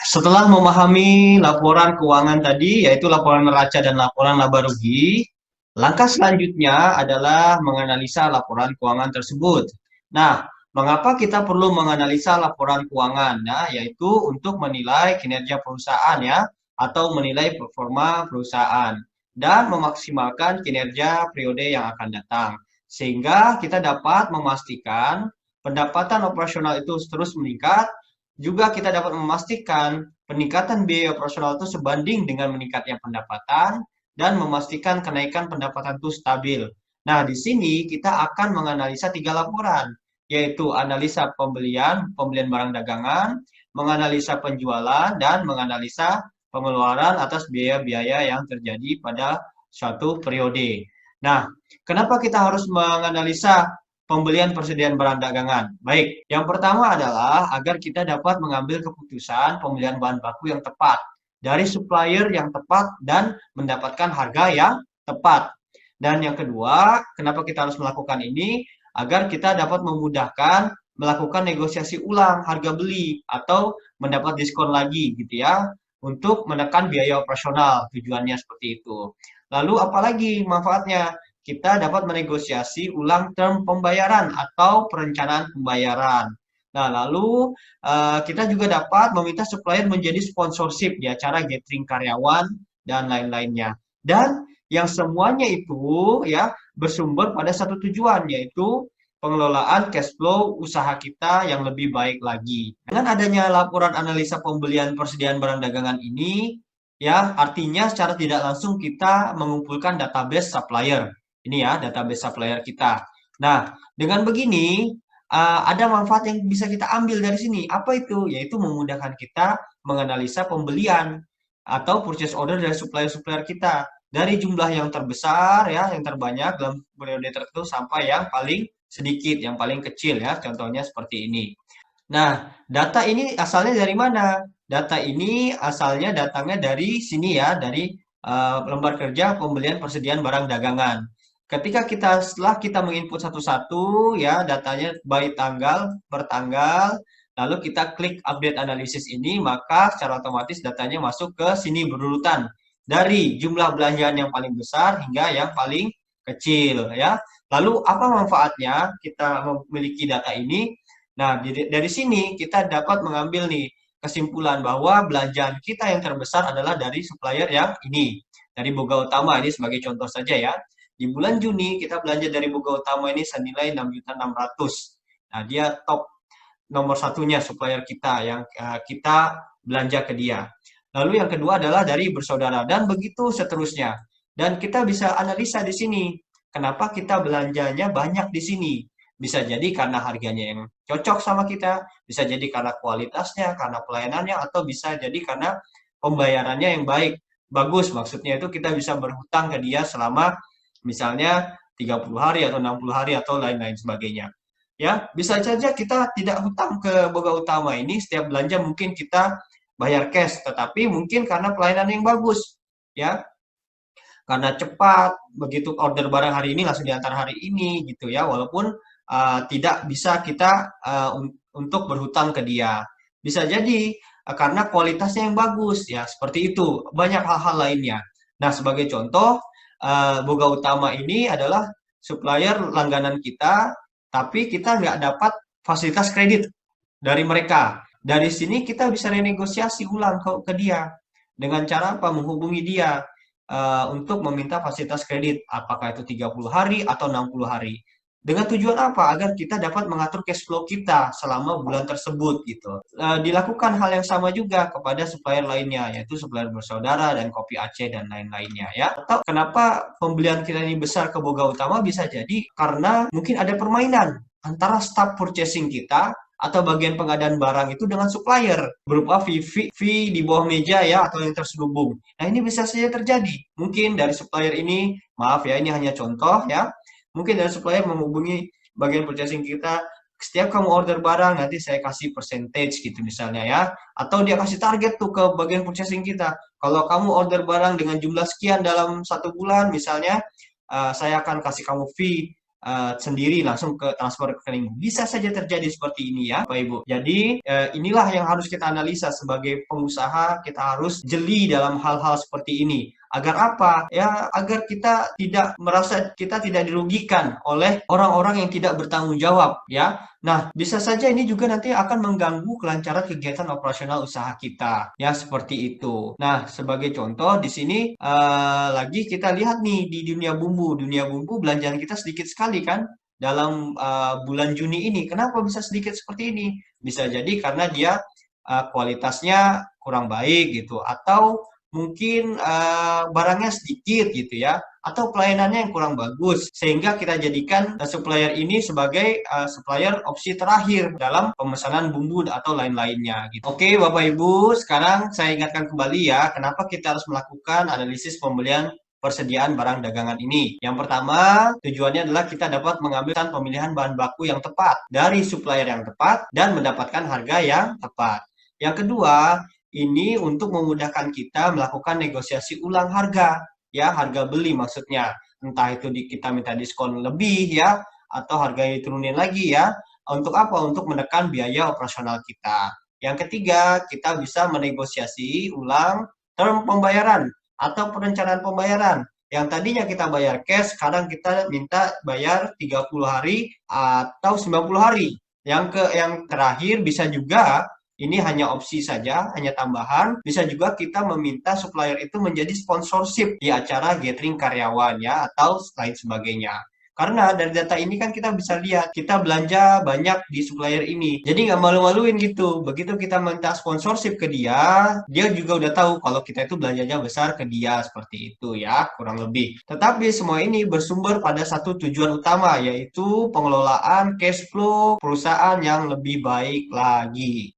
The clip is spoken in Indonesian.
Setelah memahami laporan keuangan tadi, yaitu laporan neraca dan laporan laba rugi, langkah selanjutnya adalah menganalisa laporan keuangan tersebut. Nah, mengapa kita perlu menganalisa laporan keuangan? Nah, yaitu untuk menilai kinerja perusahaan ya, atau menilai performa perusahaan dan memaksimalkan kinerja periode yang akan datang. Sehingga kita dapat memastikan pendapatan operasional itu terus meningkat, juga kita dapat memastikan peningkatan biaya operasional itu sebanding dengan meningkatnya pendapatan dan memastikan kenaikan pendapatan itu stabil. Nah, di sini kita akan menganalisa tiga laporan, yaitu analisa pembelian barang dagangan, menganalisa penjualan, dan menganalisa pengeluaran atas biaya-biaya yang terjadi pada suatu periode. Nah, kenapa kita harus menganalisa pembelian persediaan barang dagangan? Baik, yang pertama adalah agar kita dapat mengambil keputusan pembelian bahan baku yang tepat dari supplier yang tepat dan mendapatkan harga yang tepat. Dan yang kedua, kenapa kita harus melakukan ini? Agar kita dapat memudahkan melakukan negosiasi ulang harga beli atau mendapat diskon lagi gitu ya untuk menekan biaya operasional, tujuannya seperti itu. Lalu apalagi manfaatnya? Kita dapat menegosiasi ulang term pembayaran atau perencanaan pembayaran. Nah, lalu kita juga dapat meminta supplier menjadi sponsorship di acara gathering karyawan dan lain-lainnya. Dan yang semuanya itu ya bersumber pada satu tujuan, yaitu pengelolaan cash flow usaha kita yang lebih baik lagi. Dengan adanya laporan analisa pembelian persediaan barang dagangan ini, ya artinya secara tidak langsung kita mengumpulkan database supplier. Ini ya, database supplier kita. Nah, dengan begini, ada manfaat yang bisa kita ambil dari sini. Apa itu? Yaitu memudahkan kita menganalisa pembelian atau purchase order dari supplier-supplier kita. Dari jumlah yang terbesar, ya, yang terbanyak dalam periode tertentu sampai yang paling sedikit, yang paling kecil ya. Contohnya seperti ini. Nah, data ini asalnya dari mana? Data ini asalnya datangnya dari sini ya, dari lembar kerja pembelian persediaan barang dagangan. Ketika setelah kita menginput satu-satu ya datanya by tanggal per tanggal, lalu kita klik update analisis ini, maka secara otomatis datanya masuk ke sini berurutan dari jumlah belanjaan yang paling besar hingga yang paling kecil ya. Lalu apa manfaatnya kita memiliki data ini? Nah, dari sini kita dapat mengambil nih kesimpulan bahwa belanjaan kita yang terbesar adalah dari supplier yang ini, dari Boga Utama ini sebagai contoh saja ya. Di bulan Juni kita belanja dari Boga Utama ini senilai 6.600.000. Nah, dia top nomor satunya supplier kita yang kita belanja ke dia. Lalu yang kedua adalah dari bersaudara dan begitu seterusnya. Dan kita bisa analisa di sini, kenapa kita belanjanya banyak di sini. Bisa jadi karena harganya yang cocok sama kita, bisa jadi karena kualitasnya, karena pelayanannya, atau bisa jadi karena pembayarannya yang baik. Bagus, maksudnya itu kita bisa berhutang ke dia selama misalnya 30 hari atau 60 hari atau lain-lain sebagainya. Ya, bisa saja kita tidak hutang ke Boga Utama ini, setiap belanja mungkin kita bayar cash, tetapi mungkin karena pelayanan yang bagus, ya, karena cepat, begitu order barang hari ini langsung diantar hari ini gitu ya, walaupun tidak bisa kita untuk berhutang ke dia. Bisa jadi karena kualitasnya yang bagus ya, seperti itu. Banyak hal-hal lainnya. Nah, sebagai contoh, Boga Utama ini adalah supplier langganan kita, tapi kita nggak dapat fasilitas kredit dari mereka. Dari sini kita bisa renegosiasi ulang ke dia. Dengan cara apa? Menghubungi dia untuk meminta fasilitas kredit. Apakah itu 30 hari atau 60 hari. Dengan tujuan apa? Agar kita dapat mengatur cash flow kita selama bulan tersebut gitu. Dilakukan hal yang sama juga kepada supplier lainnya, yaitu supplier bersaudara dan Kopi Aceh dan lain-lainnya ya. Atau kenapa pembelian kita ini besar ke Boga Utama? Bisa jadi karena mungkin ada permainan antara staff purchasing kita atau bagian pengadaan barang itu dengan supplier berupa fee di bawah meja ya atau yang terselubung. Nah, ini bisa saja terjadi. Mungkin dari supplier ini, maaf ya, ini hanya contoh ya. Mungkin dari supplier menghubungi bagian purchasing kita, setiap kamu order barang nanti saya kasih percentage gitu misalnya ya. Atau dia kasih target tuh ke bagian purchasing kita. Kalau kamu order barang dengan jumlah sekian dalam satu bulan misalnya, saya akan kasih kamu fee sendiri langsung ke transfer ke rekening. Bisa saja terjadi seperti ini ya, Bapak Ibu. Jadi inilah yang harus kita analisa sebagai pengusaha, kita harus jeli dalam hal-hal seperti ini. Agar apa? Ya, agar kita tidak merasa kita tidak dirugikan oleh orang-orang yang tidak bertanggung jawab, ya. Nah, bisa saja ini juga nanti akan mengganggu kelancaran kegiatan operasional usaha kita, ya seperti itu. Nah, sebagai contoh di sini lagi kita lihat nih di dunia bumbu. Dunia bumbu belanjaan kita sedikit sekali kan dalam bulan Juni ini. Kenapa bisa sedikit seperti ini? Bisa jadi karena dia kualitasnya kurang baik gitu, atau mungkin barangnya sedikit gitu ya, atau pelayanannya yang kurang bagus, sehingga kita jadikan supplier ini sebagai supplier opsi terakhir dalam pemesanan bumbu atau lain-lainnya gitu. Oke Bapak Ibu, sekarang saya ingatkan kembali ya, kenapa kita harus melakukan analisis pembelian persediaan barang dagangan ini. Yang pertama, tujuannya adalah kita dapat mengambil pemilihan bahan baku yang tepat dari supplier yang tepat dan mendapatkan harga yang tepat. Yang kedua, ini untuk memudahkan kita melakukan negosiasi ulang harga, ya harga beli maksudnya. Entah itu kita minta diskon lebih ya, atau harganya diturunin lagi ya. Untuk apa? Untuk menekan biaya operasional kita. Yang ketiga, kita bisa menegosiasi ulang term pembayaran atau perencanaan pembayaran. Yang tadinya kita bayar cash, sekarang kita minta bayar 30 hari atau 90 hari. Yang terakhir bisa juga ini hanya opsi saja, hanya tambahan. Bisa juga kita meminta supplier itu menjadi sponsorship di acara gathering karyawan ya, atau lain sebagainya. Karena dari data ini kan kita bisa lihat, kita belanja banyak di supplier ini. Jadi nggak malu-maluin gitu. Begitu kita minta sponsorship ke dia juga udah tahu kalau kita itu belanjanya besar ke dia, seperti itu ya, kurang lebih. Tetapi semua ini bersumber pada satu tujuan utama, yaitu pengelolaan cash flow perusahaan yang lebih baik lagi.